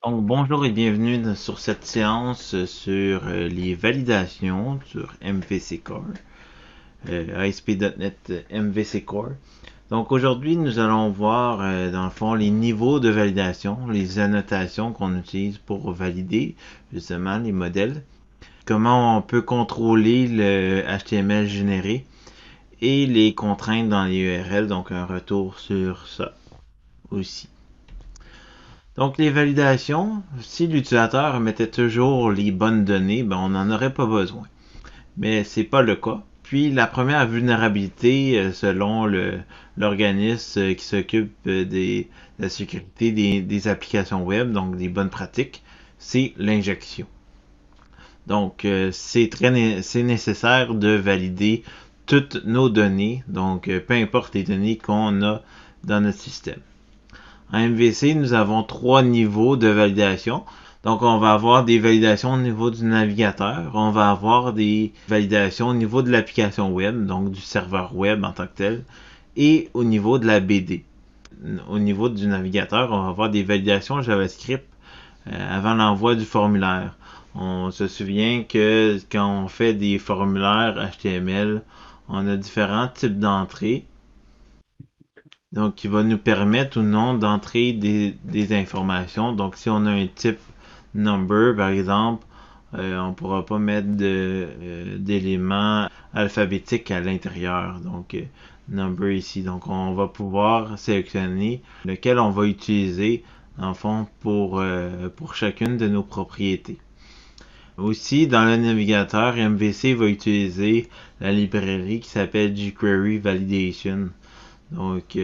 Donc, bonjour et bienvenue sur cette séance sur les validations sur MVC Core, ASP.NET MVC Core. Donc aujourd'hui, nous allons voir dans le fond les niveaux de validation, les annotations qu'on utilise pour valider justement les modèles, comment on peut contrôler le HTML généré et les contraintes dans les URL, donc un retour sur ça aussi. Donc les validations, si l'utilisateur mettait toujours les bonnes données, ben, on n'en aurait pas besoin. Mais c'est pas le cas. Puis la première vulnérabilité, selon l'organisme qui s'occupe de la sécurité des applications web, donc des bonnes pratiques, c'est l'injection. Donc c'est nécessaire de valider toutes nos données, donc peu importe les données qu'on a dans notre système. En MVC, nous avons trois niveaux de validation. Donc, on va avoir des validations au niveau du navigateur. On va avoir des validations au niveau de l'application web, donc du serveur web en tant que tel, et au niveau de la BD. Au niveau du navigateur, on va avoir des validations JavaScript avant l'envoi du formulaire. On se souvient que quand on fait des formulaires HTML, on a différents types d'entrées. Donc, qui va nous permettre ou non d'entrer des informations. Donc, si on a un type number, par exemple, on ne pourra pas mettre d'éléments alphabétiques à l'intérieur. Donc, number ici. Donc, on va pouvoir sélectionner lequel on va utiliser, en fond, pour chacune de nos propriétés. Aussi, dans le navigateur, MVC va utiliser la librairie qui s'appelle jQuery Validation. Donc,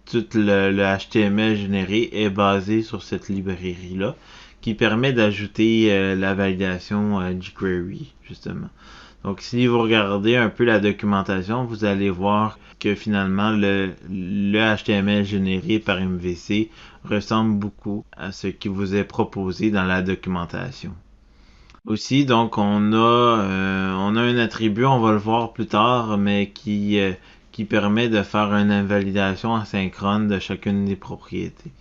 tout le HTML généré est basé sur cette librairie-là, qui permet d'ajouter la validation jQuery, justement. Donc, si vous regardez un peu la documentation, vous allez voir que finalement, le HTML généré par MVC ressemble beaucoup à ce qui vous est proposé dans la documentation. Aussi, donc, on a un attribut, on va le voir plus tard, mais qui permet de faire une invalidation asynchrone de chacune des propriétés.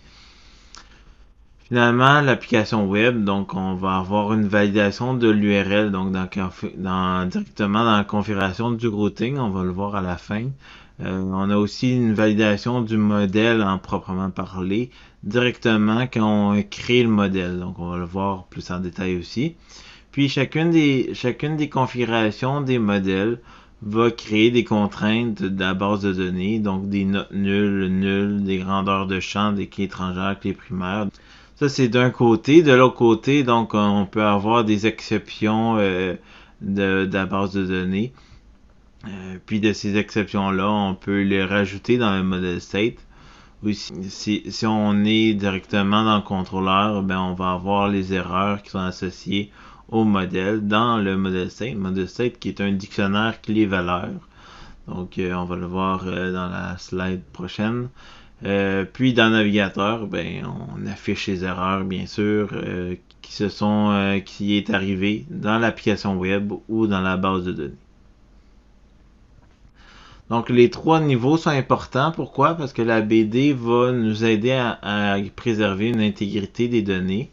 Finalement, l'application web, donc on va avoir une validation de l'URL, donc directement dans la configuration du routing, on va le voir à la fin. On a aussi une validation du modèle en proprement parler, directement quand on crée le modèle, donc on va le voir plus en détail aussi. Puis chacune des configurations des modèles va créer des contraintes de la base de données, donc des notes nulles, des grandeurs de champ, des clés étrangères, clés primaires. Ça, c'est d'un côté. De l'autre côté, donc, on peut avoir des exceptions de la base de données. Puis de ces exceptions-là, on peut les rajouter dans le model state. Ou si on est directement dans le contrôleur, ben on va avoir les erreurs qui sont associées au modèle dans le model state. Le model state qui est un dictionnaire clé-valeur. Donc on va le voir dans la slide prochaine. Puis dans le navigateur, ben on affiche les erreurs bien sûr qui est arrivé dans l'application web ou dans la base de données. Donc les trois niveaux sont importants. Pourquoi? Parce que la BD va nous aider à préserver une intégrité des données.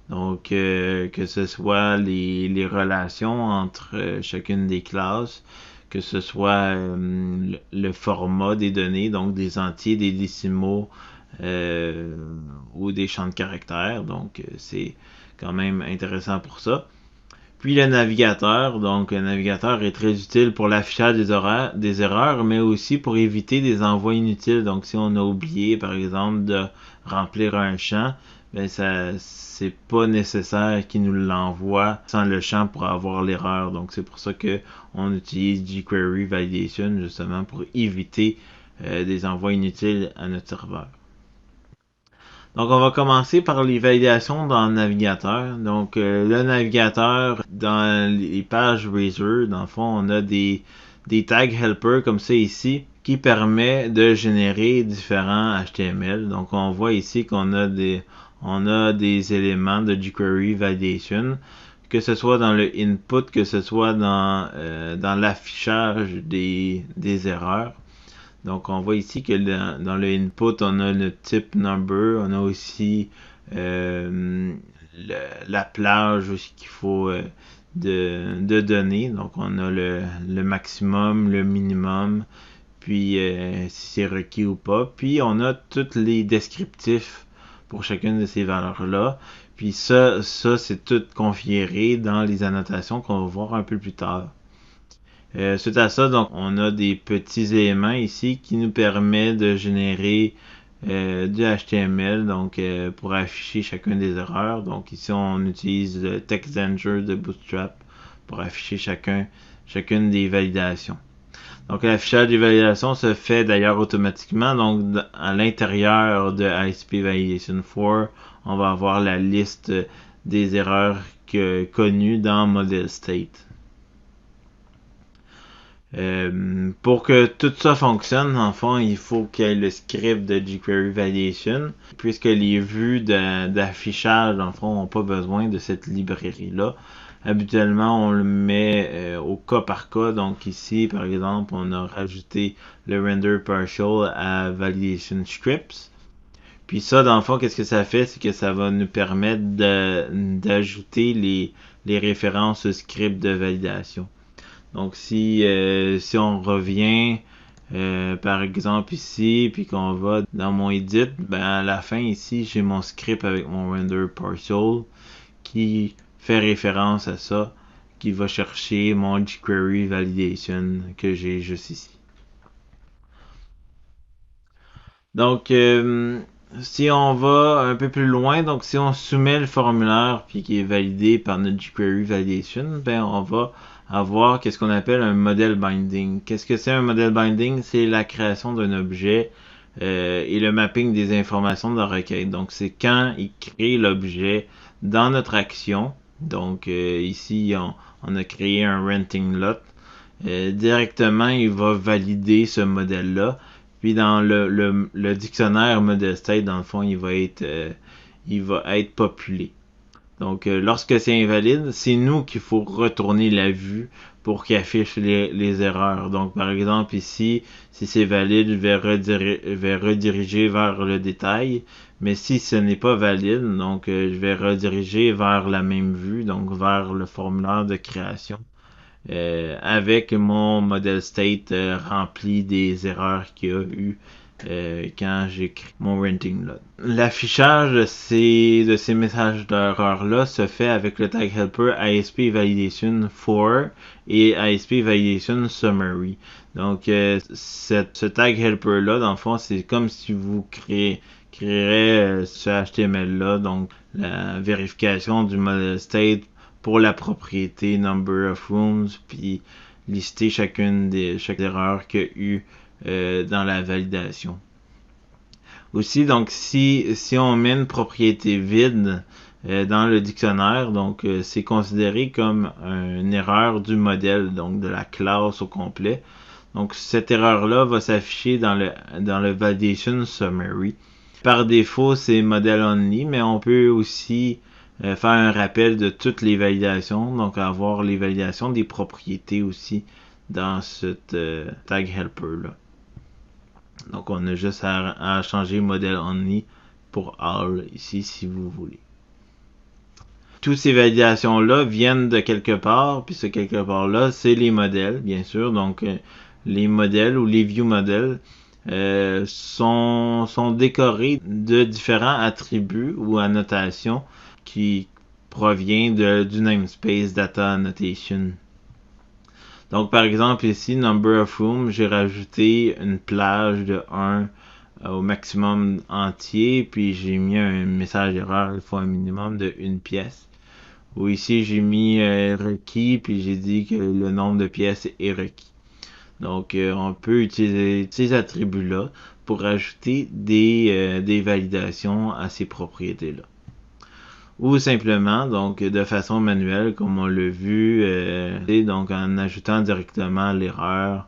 Donc que ce soit les relations entre chacune des classes, que ce soit le format des données, donc des entiers, des décimaux ou des champs de caractères. Donc c'est quand même intéressant pour ça. Puis le navigateur, donc le navigateur est très utile pour l'affichage des erreurs, mais aussi pour éviter des envois inutiles. Donc si on a oublié, par exemple, de remplir un champ, ben ça c'est pas nécessaire qu'il nous l'envoie sans le champ pour avoir l'erreur. Donc c'est pour ça que on utilise jQuery Validation justement pour éviter des envois inutiles à notre serveur. Donc, on va commencer par les validations dans le navigateur. Donc, le navigateur, dans les pages Razor, dans le fond, on a des tags helper comme ça ici, qui permet de générer différents HTML. Donc, on voit ici qu'on a on a des éléments de jQuery Validation, que ce soit dans le input, que ce soit dans l'affichage des erreurs. Donc, on voit ici que dans le input, on a le type number, on a aussi la plage où qu'il faut de données. Donc on a le maximum, le minimum, puis si c'est requis ou pas. Puis on a tous les descriptifs pour chacune de ces valeurs-là. Puis ça c'est tout configuré dans les annotations qu'on va voir un peu plus tard. Suite à ça, donc, on a des petits éléments ici qui nous permettent de générer du HTML donc pour afficher chacune des erreurs. Donc ici, on utilise le TextEnger de Bootstrap pour afficher chacune des validations. Donc l'affichage des validations se fait d'ailleurs automatiquement. Donc à l'intérieur de ISP Validation 4, on va avoir la liste des erreurs connues dans Model State. Pour que tout ça fonctionne, en fond, il faut qu'il y ait le script de jQuery Validation, puisque les vues d'affichage, en fond, n'ont pas besoin de cette librairie-là. Habituellement, on le met au cas par cas. Donc ici, par exemple, on a rajouté le render partial à validation scripts. Puis ça, dans le fond, qu'est-ce que ça fait? C'est que ça va nous permettre d'ajouter les références au script de validation. Donc si on revient par exemple ici, puis qu'on va dans mon edit, ben à la fin ici, j'ai mon script avec mon render partial qui fait référence à ça, qui va chercher mon jQuery validation que j'ai juste ici. Donc si on va un peu plus loin, donc si on soumet le formulaire puis qui est validé par notre jQuery validation, ben on va avoir qu'est-ce qu'on appelle un model binding. Qu'est-ce que c'est un model binding? C'est la création d'un objet et le mapping des informations de la requête. Donc c'est quand il crée l'objet dans notre action. Donc ici on a créé un renting lot. Directement il va valider ce modèle-là. Puis dans le dictionnaire model state, dans le fond, il va être populé. Donc lorsque c'est invalide, c'est nous qu'il faut retourner la vue pour qu'il affiche les erreurs. Donc par exemple ici, si c'est valide, je vais rediriger vers le détail. Mais si ce n'est pas valide, donc je vais rediriger vers la même vue, donc vers le formulaire de création. Avec mon model state rempli des erreurs qu'il y a eu quand j'ai créé mon renting lot. L'affichage de ces messages d'erreur-là se fait avec le tag helper ISP Validation 4 et ISP Validation Summary. Donc ce tag helper-là, dans le fond, c'est comme si vous créerez ce HTML-là, donc la vérification du model state pour la propriété number of rooms, puis lister chaque erreur qu'il y a eu dans la validation. Aussi, donc si on met une propriété vide dans le dictionnaire, donc c'est considéré comme une erreur du modèle, donc de la classe au complet. Donc cette erreur-là va s'afficher dans le validation summary. Par défaut, c'est model only, mais on peut aussi faire un rappel de toutes les validations, donc avoir les validations des propriétés aussi dans cette tag helper là. Donc on a juste à changer model only pour all ici si vous voulez. Toutes ces validations là viennent de quelque part, puis ce quelque part là c'est les modèles bien sûr. Donc les modèles ou les view models sont décorés de différents attributs ou annotations qui provient du namespace data annotation. Donc par exemple ici, number of rooms, j'ai rajouté une plage de 1 au maximum entier, puis j'ai mis un message d'erreur, il faut un minimum de 1 pièce. Ou ici j'ai mis requis, puis j'ai dit que le nombre de pièces est requis. Donc on peut utiliser ces attributs-là pour ajouter des validations à ces propriétés-là. Ou simplement, donc de façon manuelle, comme on l'a vu, donc en ajoutant directement l'erreur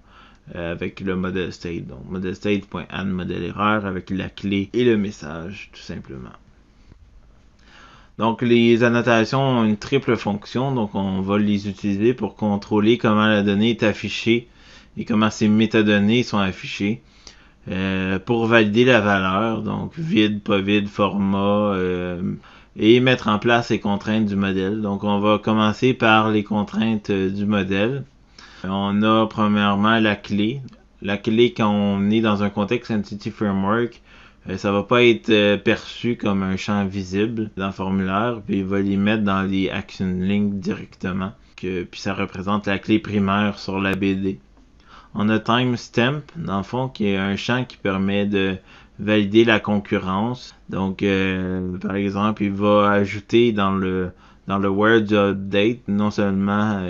avec le model state. Donc model state.add model erreur avec la clé et le message, tout simplement. Donc les annotations ont une triple fonction, donc on va les utiliser pour contrôler comment la donnée est affichée et comment ces métadonnées sont affichées. pour valider la valeur, donc vide, pas vide, format, et mettre en place les contraintes du modèle. Donc on va commencer par les contraintes du modèle. On a premièrement la clé. La clé, quand on est dans un contexte Entity Framework, ça va pas être perçu comme un champ visible dans le formulaire, puis il va les mettre dans les action links directement. Puis ça représente la clé primaire sur la BD. On a timestamp, dans le fond, qui est un champ qui permet de valider la concurrence. Donc, par exemple, il va ajouter dans le where du update non seulement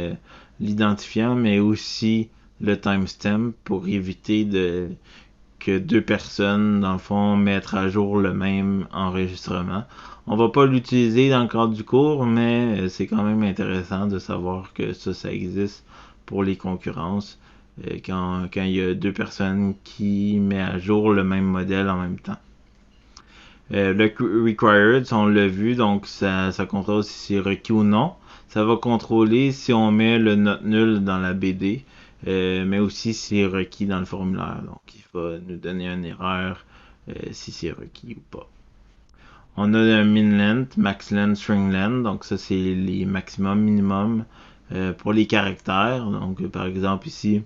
l'identifiant, mais aussi le timestamp pour éviter que deux personnes, dans le fond, mettent à jour le même enregistrement. On va pas l'utiliser dans le cadre du cours, mais c'est quand même intéressant de savoir que ça existe pour les concurrences quand il y a deux personnes qui mettent à jour le même modèle en même temps. Le required, on l'a vu, donc ça contrôle si c'est requis ou non. Ça va contrôler si on met le not nul dans la BD, mais aussi si c'est requis dans le formulaire. Donc il va nous donner une erreur si c'est requis ou pas. On a le min length, max length, string length, donc ça c'est les maximum, minimum pour les caractères. Donc par exemple ici,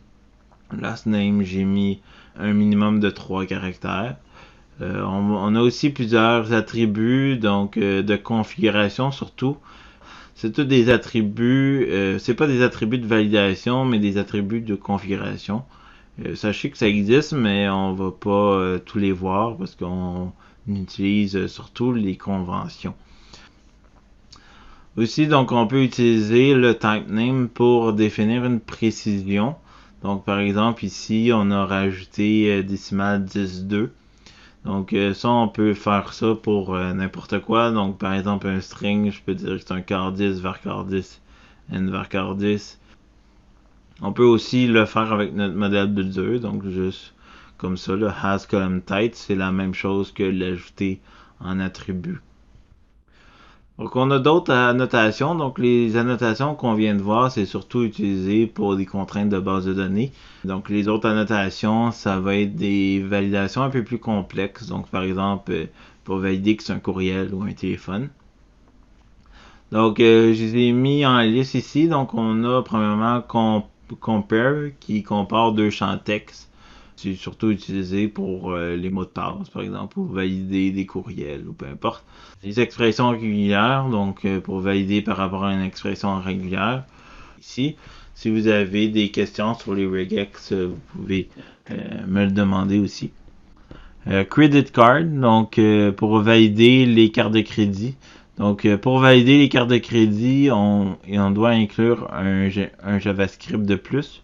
last name, j'ai mis un minimum de 3 caractères. On a aussi plusieurs attributs donc de configuration surtout. C'est tous des attributs, c'est pas des attributs de validation, mais des attributs de configuration. Sachez que ça existe, mais on va pas tous les voir parce qu'on utilise surtout les conventions. Aussi, donc, on peut utiliser le type name pour définir une précision. Donc, par exemple, ici, on a rajouté décimal 10.2. Donc, ça, on peut faire ça pour n'importe quoi. Donc, par exemple, un string, je peux dire que c'est un char 10, varchar 10, and varchar 10. On peut aussi le faire avec notre modèle builder. Donc, juste comme ça, le has column type, c'est la même chose que l'ajouter en attribut. Donc, on a d'autres annotations. Donc, les annotations qu'on vient de voir, c'est surtout utilisé pour des contraintes de base de données. Donc, les autres annotations, ça va être des validations un peu plus complexes. Donc, par exemple, pour valider que c'est un courriel ou un téléphone. Donc, je les ai mis en liste ici. Donc, on a premièrement compare qui compare deux champs texte. C'est surtout utilisé pour les mots de passe, par exemple, pour valider des courriels ou peu importe. Les expressions régulières, donc pour valider par rapport à une expression régulière. Ici, si vous avez des questions sur les regex, vous pouvez me le demander aussi. Credit card, donc pour valider les cartes de crédit. Donc pour valider les cartes de crédit, on doit inclure un JavaScript de plus.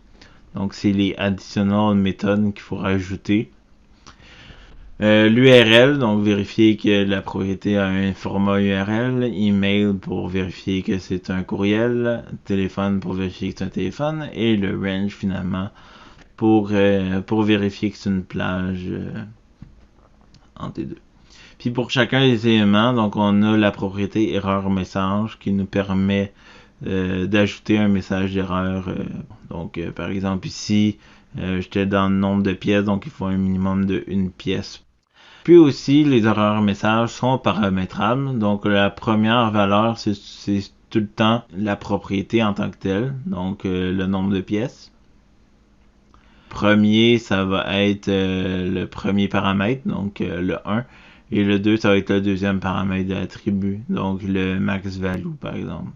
Donc, c'est les additional méthodes qu'il faut rajouter. L'URL, donc vérifier que la propriété a un format URL. Email pour vérifier que c'est un courriel. Téléphone pour vérifier que c'est un téléphone. Et le range, finalement, pour vérifier que c'est une plage entre les deux. Puis pour chacun des éléments, donc on a la propriété erreur message qui nous permet d'ajouter un message d'erreur. Donc, par exemple, ici, j'étais dans le nombre de pièces, donc il faut un minimum de une pièce. Puis aussi, les erreurs messages sont paramétrables. Donc, la première valeur, c'est tout le temps la propriété en tant que telle, donc le nombre de pièces. Premier, ça va être le premier paramètre, donc le 1. Et le 2, ça va être le deuxième paramètre de l'attribut, donc le max value, par exemple.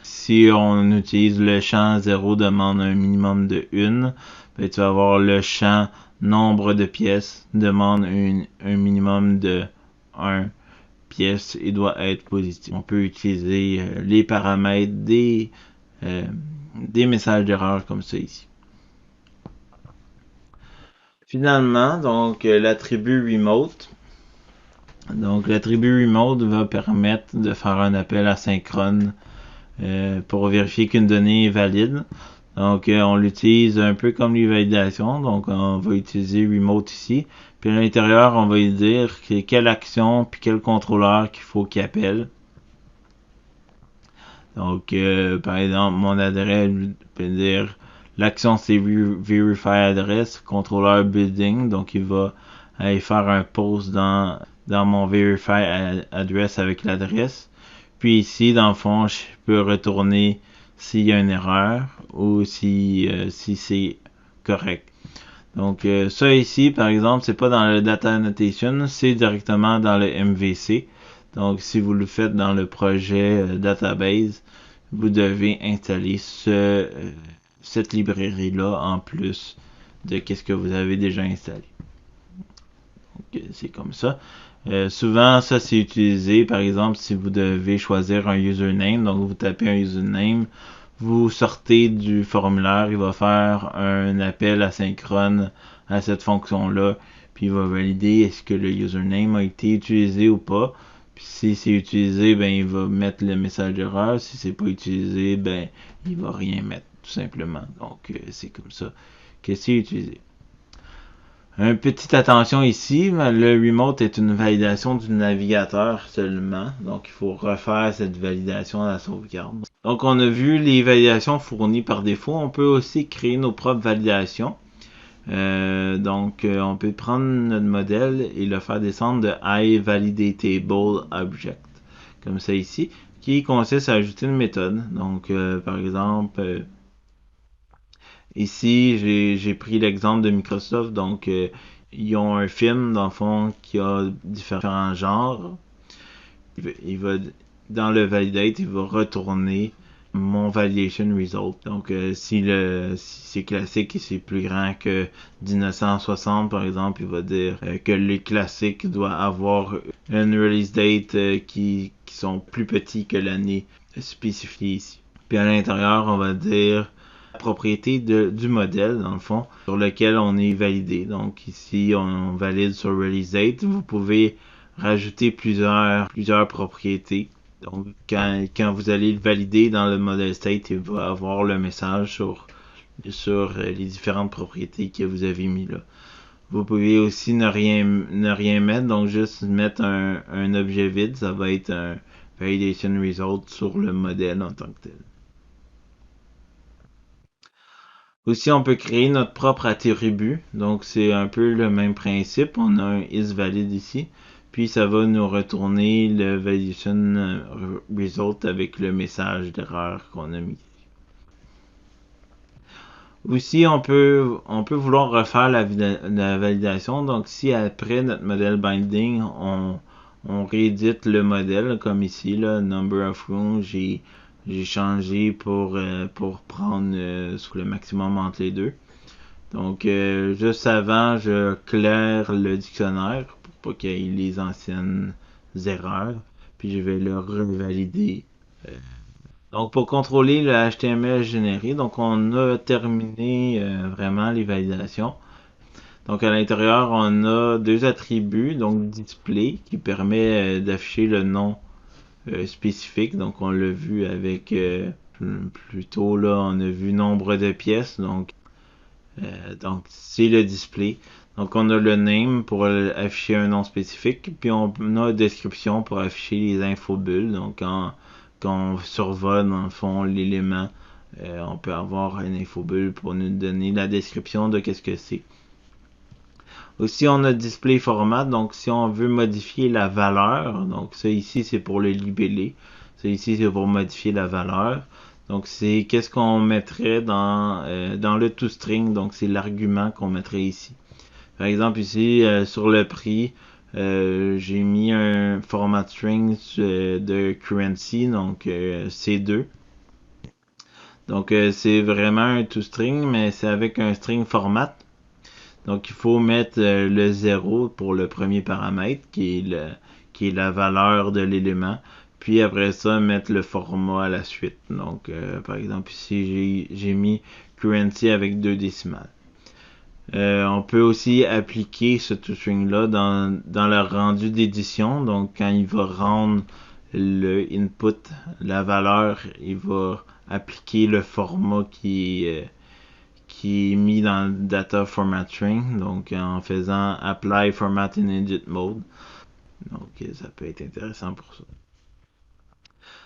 Si on utilise le champ 0 demande un minimum de 1, ben tu vas avoir le champ nombre de pièces demande un minimum de 1 pièce et doit être positif. On peut utiliser les paramètres des messages d'erreur comme ça ici. Finalement, donc l'attribut remote. Donc l'attribut remote va permettre de faire un appel asynchrone pour vérifier qu'une donnée est valide. Donc, on l'utilise un peu comme les validations. Donc, on va utiliser remote ici. Puis à l'intérieur, on va lui dire quelle action puis quel contrôleur qu'il faut qu'il appelle. Donc, par exemple, mon adresse peut dire L'action c'est Verify Address, contrôleur building, donc il va aller faire un post dans mon Verify Address avec l'adresse. Puis ici, dans le fond, je peux retourner s'il y a une erreur ou si c'est correct. Donc ça ici, par exemple, c'est pas dans le Data Annotation, c'est directement dans le MVC. Donc si vous le faites dans le projet Database, vous devez installer cette librairie-là en plus de qu'est-ce que vous avez déjà installé. Donc c'est comme ça. Souvent, ça c'est utilisé, par exemple, si vous devez choisir un username. Donc vous tapez un username, vous sortez du formulaire, il va faire un appel asynchrone à cette fonction-là, puis il va valider est-ce que le username a été utilisé ou pas. Puis si c'est utilisé, ben il va mettre le message d'erreur. Si c'est pas utilisé, ben il va rien mettre, tout simplement. Donc c'est comme ça que c'est utilisé. Une petite attention ici, le remote est une validation du navigateur seulement, donc il faut refaire cette validation à la sauvegarde. Donc on a vu les validations fournies par défaut, on peut aussi créer nos propres validations. On peut prendre notre modèle et le faire descendre de iValidateTable Object, comme ça ici, qui consiste à ajouter une méthode. Donc par exemple, ici, j'ai pris l'exemple de Microsoft. Donc, ils ont un film, dans le fond, qui a différents genres. Dans le validate, il va retourner mon validation result. Donc, si c'est classique et c'est plus grand que 1960, par exemple, il va dire que les classiques doivent avoir une release date qui sont plus petits que l'année spécifiée ici. Puis à l'intérieur, on va dire propriété du modèle, dans le fond, sur lequel on est validé. Donc ici, on valide sur release date. Vous pouvez rajouter plusieurs propriétés. Donc quand vous allez le valider dans le model state, il va avoir le message sur les différentes propriétés que vous avez mis là. Vous pouvez aussi ne rien mettre, donc juste mettre un objet vide. Ça va être un validation result sur le modèle en tant que tel. Aussi, on peut créer notre propre attribut. Donc, c'est un peu le même principe. On a un isValid ici. Puis, ça va nous retourner le validation result avec le message d'erreur qu'on a mis. Aussi, on peut vouloir refaire la validation. Donc, si après notre modèle binding, on réédite le modèle, comme ici, là, number of rooms, j'ai changé pour prendre sur le maximum entre les deux. Donc, juste avant, je claire le dictionnaire pour pas qu'il y ait les anciennes erreurs. Puis, je vais le revalider. Donc, pour contrôler le HTML généré, donc on a terminé vraiment les validations. Donc, à l'intérieur, on a deux attributs. Donc, display qui permet d'afficher le nom spécifique. Donc, on l'a vu avec plus tôt là, on a vu nombre de pièces. Donc c'est le display. Donc, on a le name pour afficher un nom spécifique. Puis, on a description pour afficher les infobulles. Donc, quand on survole, dans le fond, l'élément, on peut avoir une infobulle pour nous donner la description de qu'est-ce que c'est. Aussi, on a display format. Donc, si on veut modifier la valeur, donc ça ici, c'est pour le libeller. Ça ici, c'est pour modifier la valeur. Donc, c'est qu'est-ce qu'on mettrait dans le toString. Donc, c'est l'argument qu'on mettrait ici. Par exemple, ici, sur le prix, j'ai mis un format string de currency, donc C2. Donc, c'est vraiment un toString, mais c'est avec un string format. Donc, il faut mettre le 0 pour le premier paramètre, qui est la valeur de l'élément. Puis après ça, mettre le format à la suite. Donc, par exemple, ici, j'ai mis currency avec 2 décimales. On peut aussi appliquer ce toString-là dans le rendu d'édition. Donc, quand il va rendre le input, la valeur, il va appliquer le format qui est mis dans le data format string. Donc, en faisant apply format in edit mode. Donc, ça peut être intéressant pour ça.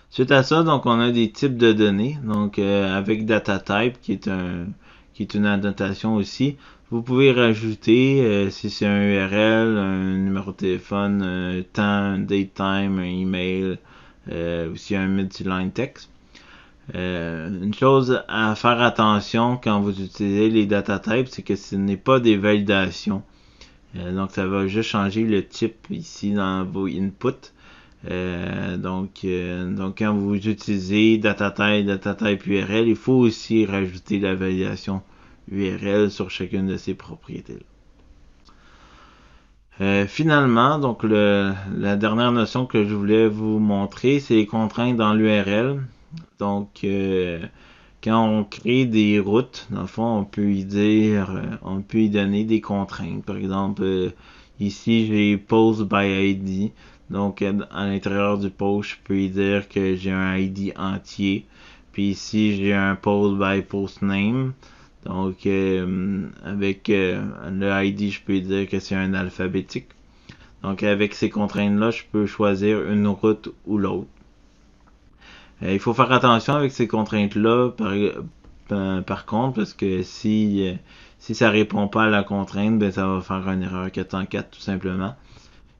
Suite à ça, donc on a des types de données. Donc avec data type qui est qui est une annotation aussi. Vous pouvez rajouter, si c'est un URL, un numéro de téléphone, un temps, un date time, un email, aussi un multiline text. Une chose à faire attention quand vous utilisez les data types, c'est que ce n'est pas des validations. Donc ça va juste changer le type ici dans vos inputs. Donc quand vous utilisez data type URL, il faut aussi rajouter la validation URL sur chacune de ces propriétés-là. Finalement, donc la dernière notion que je voulais vous montrer, c'est les contraintes dans l'URL. Donc, quand on crée des routes, dans le fond, on peut y donner des contraintes. Par exemple, ici, j'ai post by ID. Donc, à l'intérieur du post, je peux y dire que j'ai un ID entier. Puis ici, j'ai un post by post name. Donc, avec le ID, je peux dire que c'est un alphabétique. Donc, avec ces contraintes-là, je peux choisir une route ou l'autre. Il faut faire attention avec ces contraintes-là, par contre, parce que si ça répond pas à la contrainte, ben ça va faire une erreur 4 en 4 tout simplement.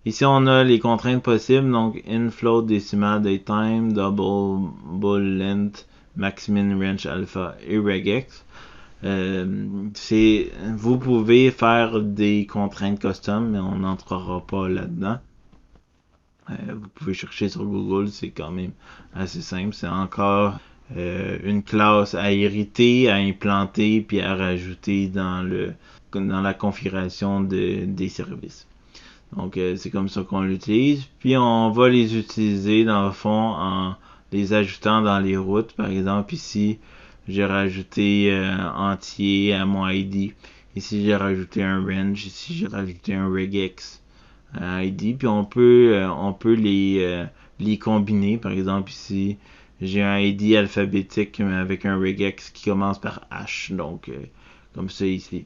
Ici, on a les contraintes possibles, donc in float, decimal, datetime, double, bool length, maximum range alpha et regex. Vous pouvez faire des contraintes custom, mais on n'entrera pas là-dedans. Vous pouvez chercher sur Google, c'est quand même assez simple. C'est encore une classe à hériter, à implanter, puis à rajouter dans la configuration des services. Donc c'est comme ça qu'on l'utilise. Puis on va les utiliser dans le fond en les ajoutant dans les routes. Par exemple ici, j'ai rajouté entier à mon ID. Ici j'ai rajouté un range. Ici j'ai rajouté un regex ID. Puis on peut les combiner. Par exemple ici, j'ai un ID alphabétique avec un regex qui commence par H. Donc comme ça ici.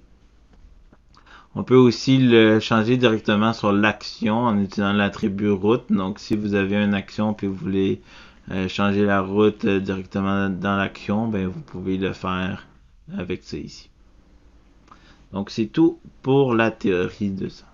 On peut aussi le changer directement sur l'action en utilisant l'attribut route. Donc, si vous avez une action et vous voulez changer la route directement dans l'action, ben vous pouvez le faire avec ça ici. Donc, c'est tout pour la théorie de ça.